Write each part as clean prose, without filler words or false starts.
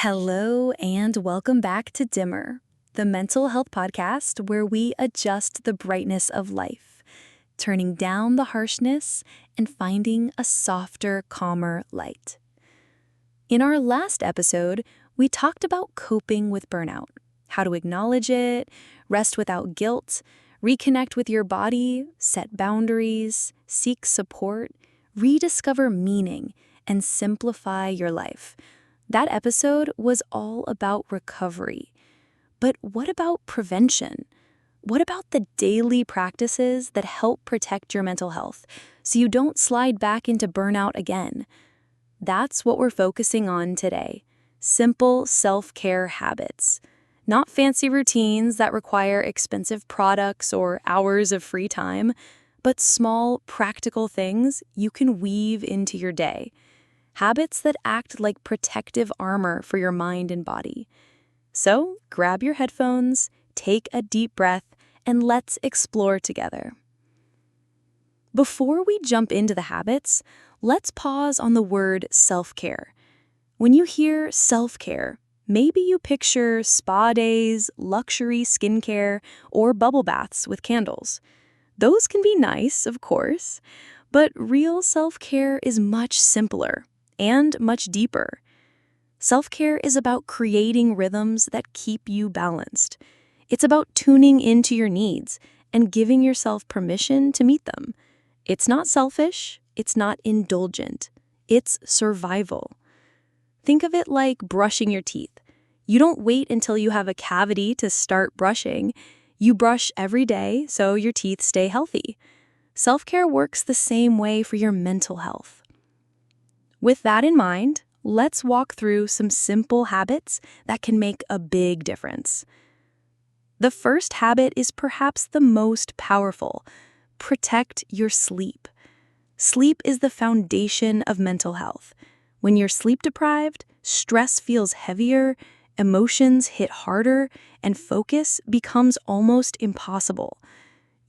Hello, and welcome back to Dimmer, the mental health podcast where we adjust the brightness of life, turning down the harshness and finding a softer, calmer light. In our last episode, we talked about coping with burnout, how to acknowledge it, rest without guilt, reconnect with your body, set boundaries, seek support, rediscover meaning, and simplify your life. That episode was all about recovery. But what about prevention? What about the daily practices that help protect your mental health so you don't slide back into burnout again? That's what we're focusing on today. Simple self-care habits. Not fancy routines that require expensive products or hours of free time, but small, practical things you can weave into your day. Habits that act like protective armor for your mind and body. So, grab your headphones, take a deep breath, and let's explore together. Before we jump into the habits, let's pause on the word self-care. When you hear self-care, maybe you picture spa days, luxury skincare, or bubble baths with candles. Those can be nice, of course, but real self-care is much simpler and much deeper. Self-care is about creating rhythms that keep you balanced. It's about tuning into your needs and giving yourself permission to meet them. It's not selfish, it's not indulgent, it's survival. Think of it like brushing your teeth. You don't wait until you have a cavity to start brushing. You brush every day so your teeth stay healthy. Self-care works the same way for your mental health. With that in mind, let's walk through some simple habits that can make a big difference. The first habit is perhaps the most powerful. Protect your sleep. Sleep is the foundation of mental health. When you're sleep deprived, stress feels heavier, emotions hit harder, and focus becomes almost impossible.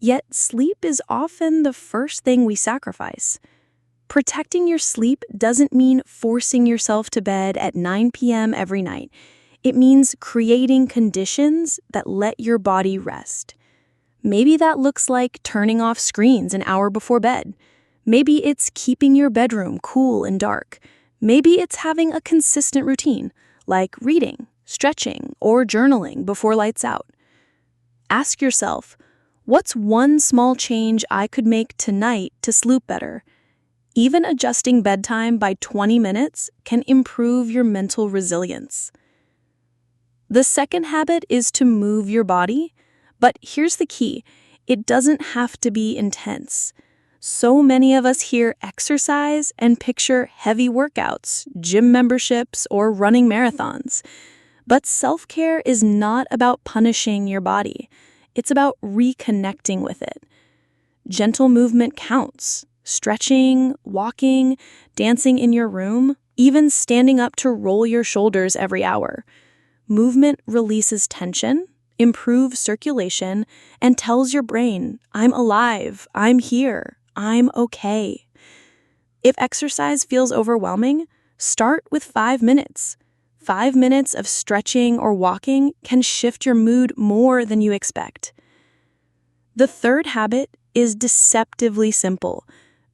Yet sleep is often the first thing we sacrifice. Protecting your sleep doesn't mean forcing yourself to bed at 9 p.m. every night. It means creating conditions that let your body rest. Maybe that looks like turning off screens an hour before bed. Maybe it's keeping your bedroom cool and dark. Maybe it's having a consistent routine, like reading, stretching, or journaling before lights out. Ask yourself, what's one small change I could make tonight to sleep better? Even adjusting bedtime by 20 minutes can improve your mental resilience. The second habit is to move your body, but here's the key. It doesn't have to be intense. So many of us hear exercise and picture heavy workouts, gym memberships, or running marathons. But self-care is not about punishing your body. It's about reconnecting with it. Gentle movement counts. Stretching, walking, dancing in your room, even standing up to roll your shoulders every hour. Movement releases tension, improves circulation, and tells your brain, I'm alive, I'm here, I'm okay. If exercise feels overwhelming, start with 5 minutes. 5 minutes of stretching or walking can shift your mood more than you expect. The third habit is deceptively simple.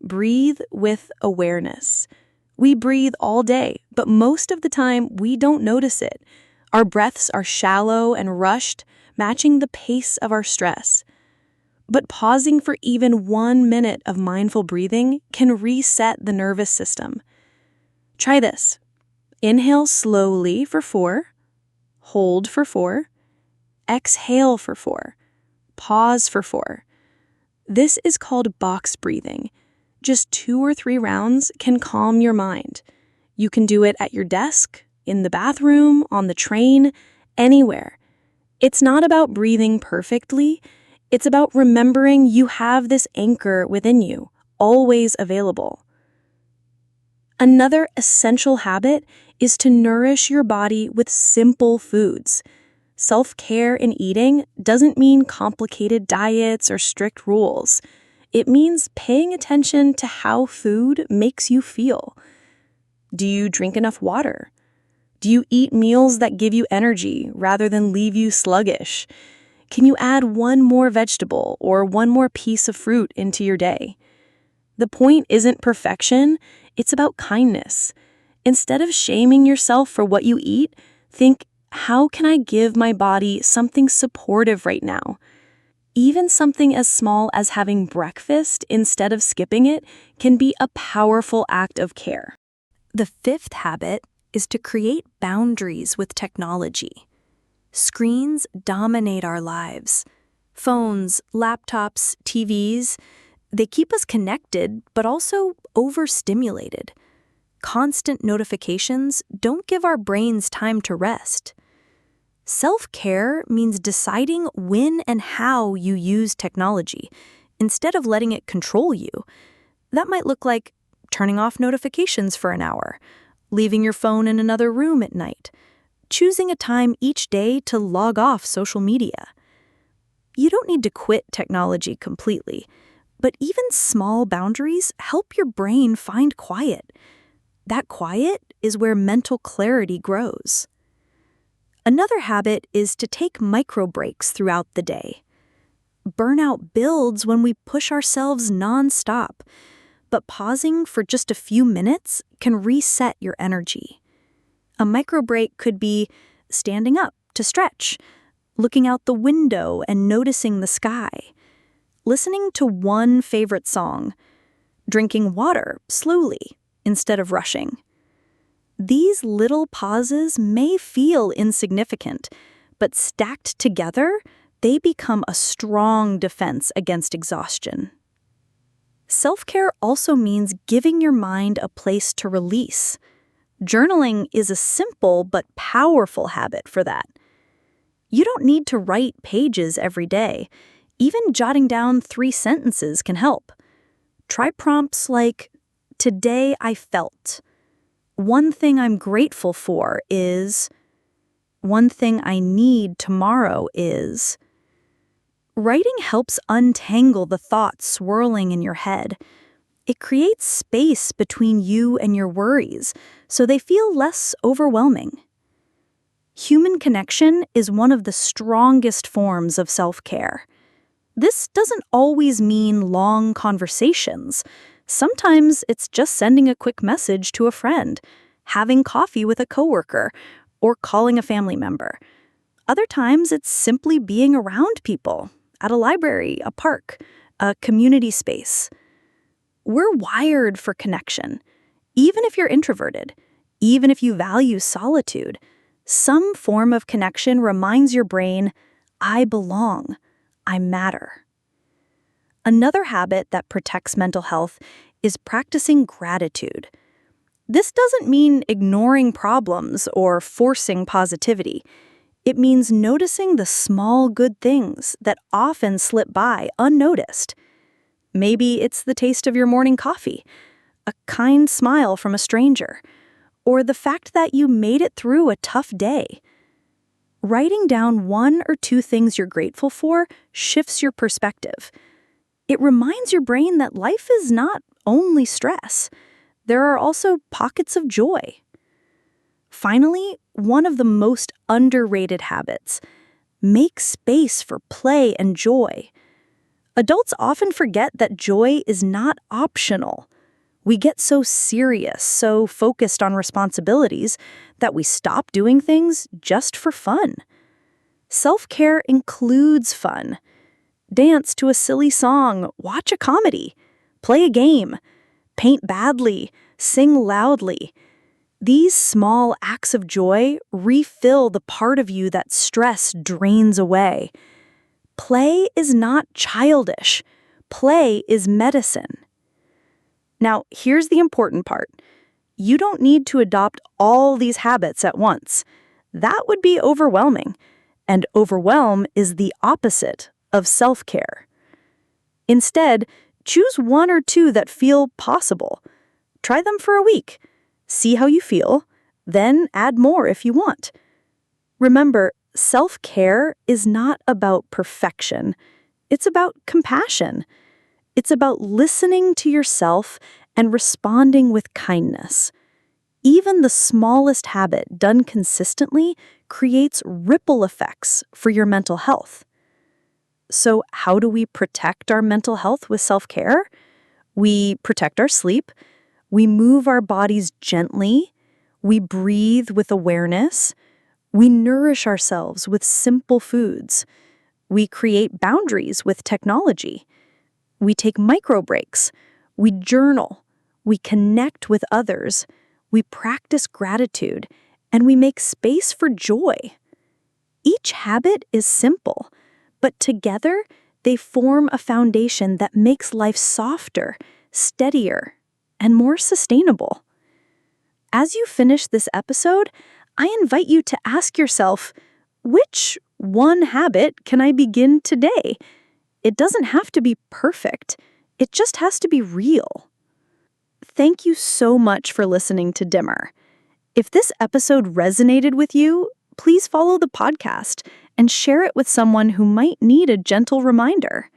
Breathe with awareness. We breathe all day, but most of the time we don't notice it. Our breaths are shallow and rushed, matching the pace of our stress. But pausing for even 1 minute of mindful breathing can reset the nervous system. Try this. Inhale slowly for 4, hold for 4, exhale for 4, pause for 4. This is called box breathing. Just 2 or 3 rounds can calm your mind. You can do it at your desk, in the bathroom, on the train, anywhere. It's not about breathing perfectly. It's about remembering you have this anchor within you, always available. Another essential habit is to nourish your body with simple foods. Self-care in eating doesn't mean complicated diets or strict rules. It means paying attention to how food makes you feel. Do you drink enough water? Do you eat meals that give you energy rather than leave you sluggish? Can you add one more vegetable or one more piece of fruit into your day? The point isn't perfection, it's about kindness. Instead of shaming yourself for what you eat, think, how can I give my body something supportive right now? Even something as small as having breakfast instead of skipping it can be a powerful act of care. The fifth habit is to create boundaries with technology. Screens dominate our lives. Phones, laptops, TVs, they keep us connected, but also overstimulated. Constant notifications don't give our brains time to rest. Self-care means deciding when and how you use technology, instead of letting it control you. That might look like turning off notifications for an hour, leaving your phone in another room at night, choosing a time each day to log off social media. You don't need to quit technology completely, but even small boundaries help your brain find quiet. That quiet is where mental clarity grows. Another habit is to take micro breaks throughout the day. Burnout builds when we push ourselves nonstop, but pausing for just a few minutes can reset your energy. A micro break could be standing up to stretch, looking out the window and noticing the sky, listening to one favorite song, drinking water slowly instead of rushing. These little pauses may feel insignificant, but stacked together, they become a strong defense against exhaustion. Self-care also means giving your mind a place to release. Journaling is a simple but powerful habit for that. You don't need to write pages every day. Even jotting down 3 sentences can help. Try prompts like, "Today I felt." "One thing I'm grateful for is," "One thing I need tomorrow is." Writing helps untangle the thoughts swirling in your head. It creates space between you and your worries, so they feel less overwhelming. Human connection is one of the strongest forms of self-care. This doesn't always mean long conversations. Sometimes it's just sending a quick message to a friend, having coffee with a coworker, or calling a family member. Other times it's simply being around people, at a library, a park, a community space. We're wired for connection. Even if you're introverted, even if you value solitude, some form of connection reminds your brain, I belong, I matter. Another habit that protects mental health is practicing gratitude. This doesn't mean ignoring problems or forcing positivity. It means noticing the small good things that often slip by unnoticed. Maybe it's the taste of your morning coffee, a kind smile from a stranger, or the fact that you made it through a tough day. Writing down 1 or 2 things you're grateful for shifts your perspective. It reminds your brain that life is not only stress. There are also pockets of joy. Finally, one of the most underrated habits: make space for play and joy. Adults often forget that joy is not optional. We get so serious, so focused on responsibilities, that we stop doing things just for fun. Self-care includes fun. Dance to a silly song, watch a comedy, play a game, paint badly, sing loudly. These small acts of joy refill the part of you that stress drains away. Play is not childish. Play is medicine. Now, here's the important part. You don't need to adopt all these habits at once. That would be overwhelming, and overwhelm is the opposite of self-care. Instead, choose 1 or 2 that feel possible. Try them for a week. See how you feel, then add more if you want. Remember, self-care is not about perfection. It's about compassion. It's about listening to yourself and responding with kindness. Even the smallest habit done consistently creates ripple effects for your mental health. So, how do we protect our mental health with self-care? We protect our sleep, we move our bodies gently, we breathe with awareness, we nourish ourselves with simple foods, we create boundaries with technology, we take micro breaks, we journal, we connect with others, we practice gratitude, and we make space for joy. Each habit is simple, but together they form a foundation that makes life softer, steadier, and more sustainable. As you finish this episode, I invite you to ask yourself, which one habit can I begin today? It doesn't have to be perfect. It just has to be real. Thank you so much for listening to Dimmer. If this episode resonated with you, please follow the podcast and share it with someone who might need a gentle reminder.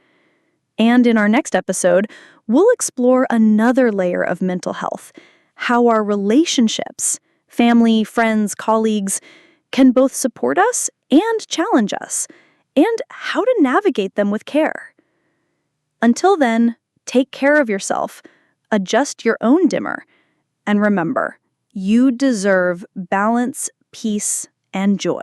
And in our next episode, we'll explore another layer of mental health, how our relationships, family, friends, colleagues, can both support us and challenge us, and how to navigate them with care. Until then, take care of yourself, adjust your own dimmer, and remember, you deserve balance, peace, and joy.